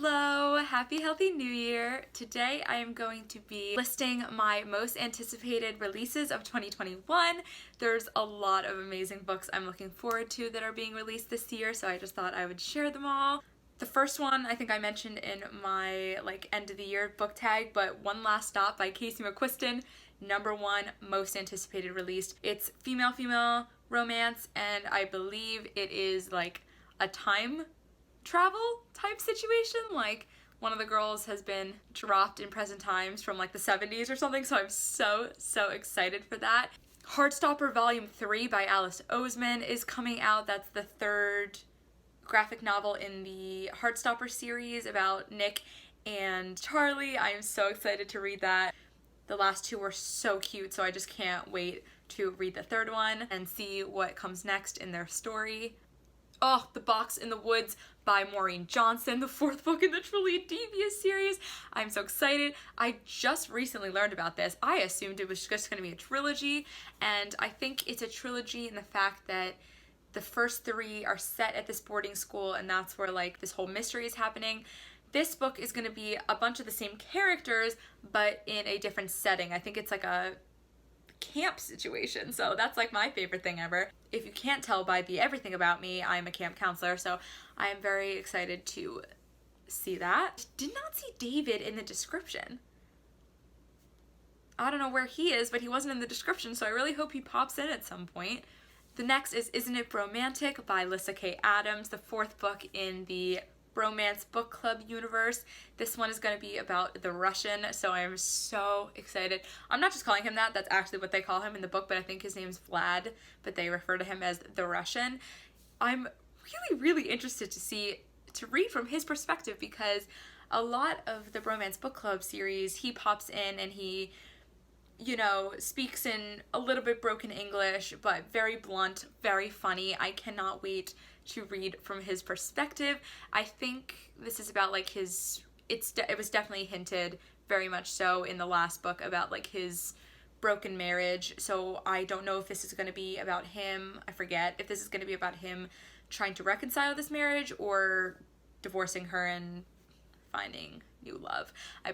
Hello, happy healthy new year. Today I am going to be listing my most anticipated releases of 2021. There's a lot of amazing books I'm looking forward to that are being released this year, so I just thought I would share them all. The first one I think I mentioned in my end of the year book tag, but One Last Stop by Casey McQuiston, #1 most anticipated release. It's female romance, and I believe it is like a time travel type situation. Like one of the girls has been dropped in present times from like the 70s or something, so I'm so excited for that. Heartstopper Volume 3 by Alice Oseman is coming out. That's the third graphic novel in the Heartstopper series about Nick and Charlie. I am so excited to read that. The last two were so cute, so I just can't wait to read the third one and see what comes next in their story. Oh, The Box in the Woods by Maureen Johnson, the fourth book in the Truly Devious series. I'm so excited. I just recently learned about this. I assumed it was just going to be a trilogy, and I think it's a trilogy in the fact that the first three are set at this boarding school, and that's where like this whole mystery is happening. This book is going to be a bunch of the same characters, but in a different setting. I think it's like a camp situation, so that's like my favorite thing ever. If you can't tell by the everything about me, I'm a camp counselor, so I am very excited to see that. Did not see David in the description. I don't know where he is, but he wasn't in the description, so I really hope he pops in at some point. The next is Isn't It Romantic by Lyssa Kay Adams, the fourth book in the Romance Book Club universe. This one is going to be about the Russian, so I am so excited. I'm not just calling him that, that's actually what they call him in the book, but I think his name's Vlad, but they refer to him as the Russian. I'm really interested to read from his perspective, because a lot of the Romance Book Club series, he pops in and he, you know, speaks in a little bit broken English, but very blunt, very funny. I cannot wait to read from his perspective. I think this is about like his, it was definitely hinted very much so in the last book about like his broken marriage, so I don't know if this is going to be about him, I forget, if this is going to be about him trying to reconcile this marriage or divorcing her and finding new love. I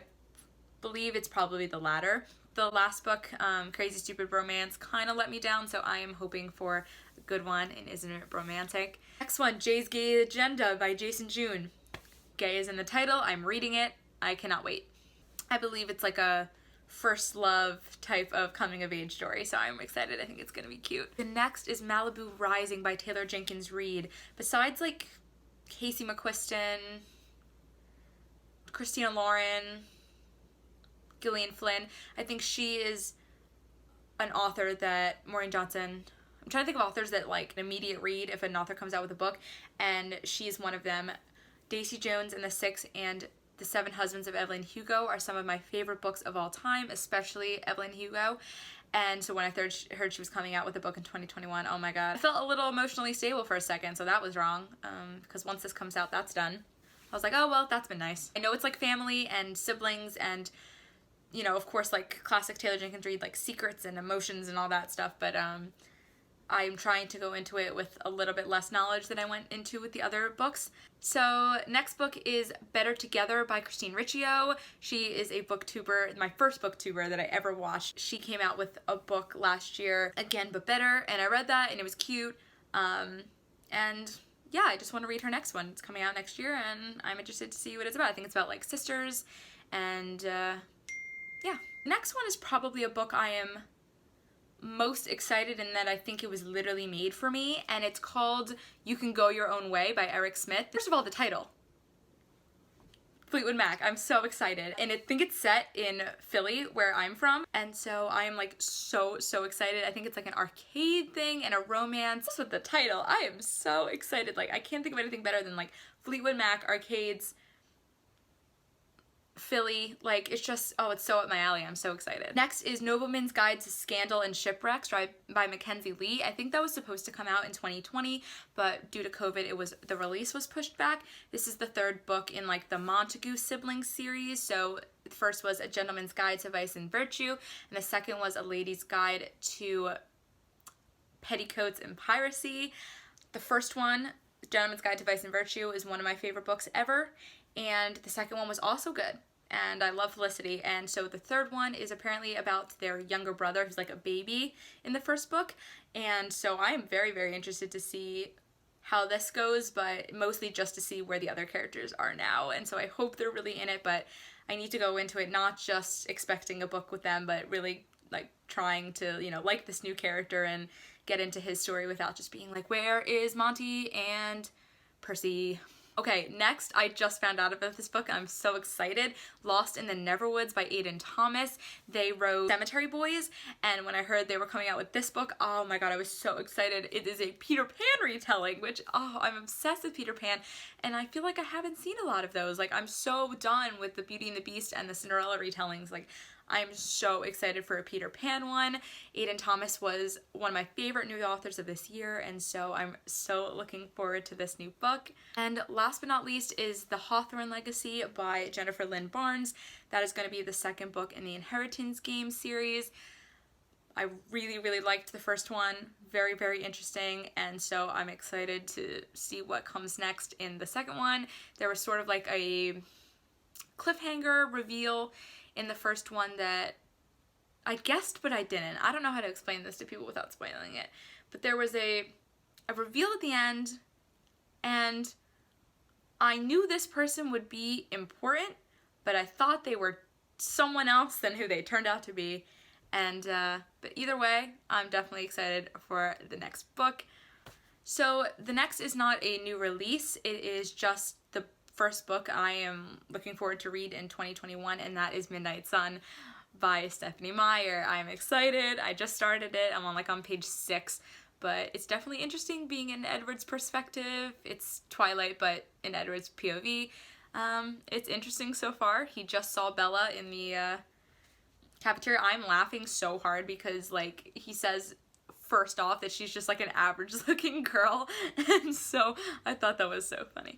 believe it's probably the latter. The last book, Crazy Stupid Romance, kind of let me down, so I am hoping for a good one in Isn't It Romantic. Next one, Jay's Gay Agenda by Jason June. Gay is in the title, I'm reading it, I cannot wait. I believe it's like a first love type of coming of age story, so I'm excited. I think it's gonna be cute. The next is Malibu Rising by Taylor Jenkins Reid. Besides like Casey McQuiston, Christina Lauren, Gillian Flynn, I think she is an author that Maureen Johnson, I'm trying to think of authors that like an immediate read if an author comes out with a book, and she's one of them. Daisy Jones and the Six and The Seven Husbands of Evelyn Hugo are some of my favorite books of all time, especially Evelyn Hugo. And so when I heard she was coming out with a book in 2021, oh my god, I felt a little emotionally stable for a second, so that was wrong, because once this comes out, that's done. I was like, oh well, that's been nice. I know it's like family and siblings and, you know, of course, like classic Taylor Jenkins Reid, like secrets and emotions and all that stuff, but I'm trying to go into it with a little bit less knowledge than I went into with the other books. So next book is Better Together by Christine Riccio. She is a booktuber, my first booktuber that I ever watched. She came out with a book last year, Again But Better, and I read that and it was cute. And yeah, I just want to read her next one. It's coming out next year and I'm interested to see what it's about. I think it's about like sisters and yeah. Next one is probably a book I am most excited in that I think it was literally made for me, and it's called You Can Go Your Own Way by Eric Smith. First of all, the title, Fleetwood Mac. I'm so excited, and I think it's set in Philly where I'm from, and so I am like so excited. I think it's like an arcade thing and a romance. Just with the title, I am so excited. Like I can't think of anything better than like Fleetwood Mac, arcades, Philly, like it's just, oh, it's so up my alley. I'm so excited. Next is Nobleman's Guide to Scandal and Shipwrecks by Mackenzie Lee. I think that was supposed to come out in 2020, but due to COVID, the release was pushed back. This is the third book in like the Montague siblings series. So the first was A Gentleman's Guide to Vice and Virtue, and the second was A Lady's Guide to Petticoats and Piracy. The first one, Gentleman's Guide to Vice and Virtue, is one of my favorite books ever, and the second one was also good. And I love Felicity, and so the third one is apparently about their younger brother who's like a baby in the first book, and so I am very, very interested to see how this goes, but mostly just to see where the other characters are now, and so I hope they're really in it, but I need to go into it not just expecting a book with them, but really like trying to, you know, like this new character and get into his story without just being like, where is Monty and Percy? Okay, next, I just found out about this book. I'm so excited. Lost in the Neverwoods by Aiden Thomas. They wrote Cemetery Boys, and when I heard they were coming out with this book, oh my god, I was so excited. It is a Peter Pan retelling, which, oh, I'm obsessed with Peter Pan, and I feel like I haven't seen a lot of those. Like, I'm so done with the Beauty and the Beast and the Cinderella retellings. Like, I'm so excited for a Peter Pan one. Aiden Thomas was one of my favorite new authors of this year, and so I'm so looking forward to this new book. And last but not least is The Hawthorne Legacy by Jennifer Lynn Barnes. That is going to be the second book in the Inheritance Game series. I really, really liked the first one. Very, very interesting, and so I'm excited to see what comes next in the second one. There was sort of like a cliffhanger reveal in the first one that I guessed, but I didn't. I don't know how to explain this to people without spoiling it. But there was a reveal at the end, and I knew this person would be important, but I thought they were someone else than who they turned out to be. And, but either way, I'm definitely excited for the next book. So the next is not a new release. It is just the first book I am looking forward to read in 2021, and that is Midnight Sun by Stephanie Meyer. I'm excited. I just started it. I'm on page 6, but it's definitely interesting being in Edward's perspective. It's Twilight, but in Edward's POV. It's interesting so far. He just saw Bella in the cafeteria. I'm laughing so hard because, like, he says first off that she's just like an average looking girl, and so I thought that was so funny.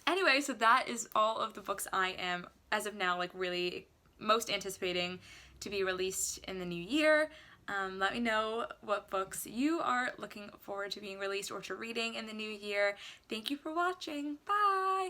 Anyway, so that is all of the books I am, as of now, like really most anticipating to be released in the new year. Let me know what books you are looking forward to being released or to reading in the new year. Thank you for watching. Bye!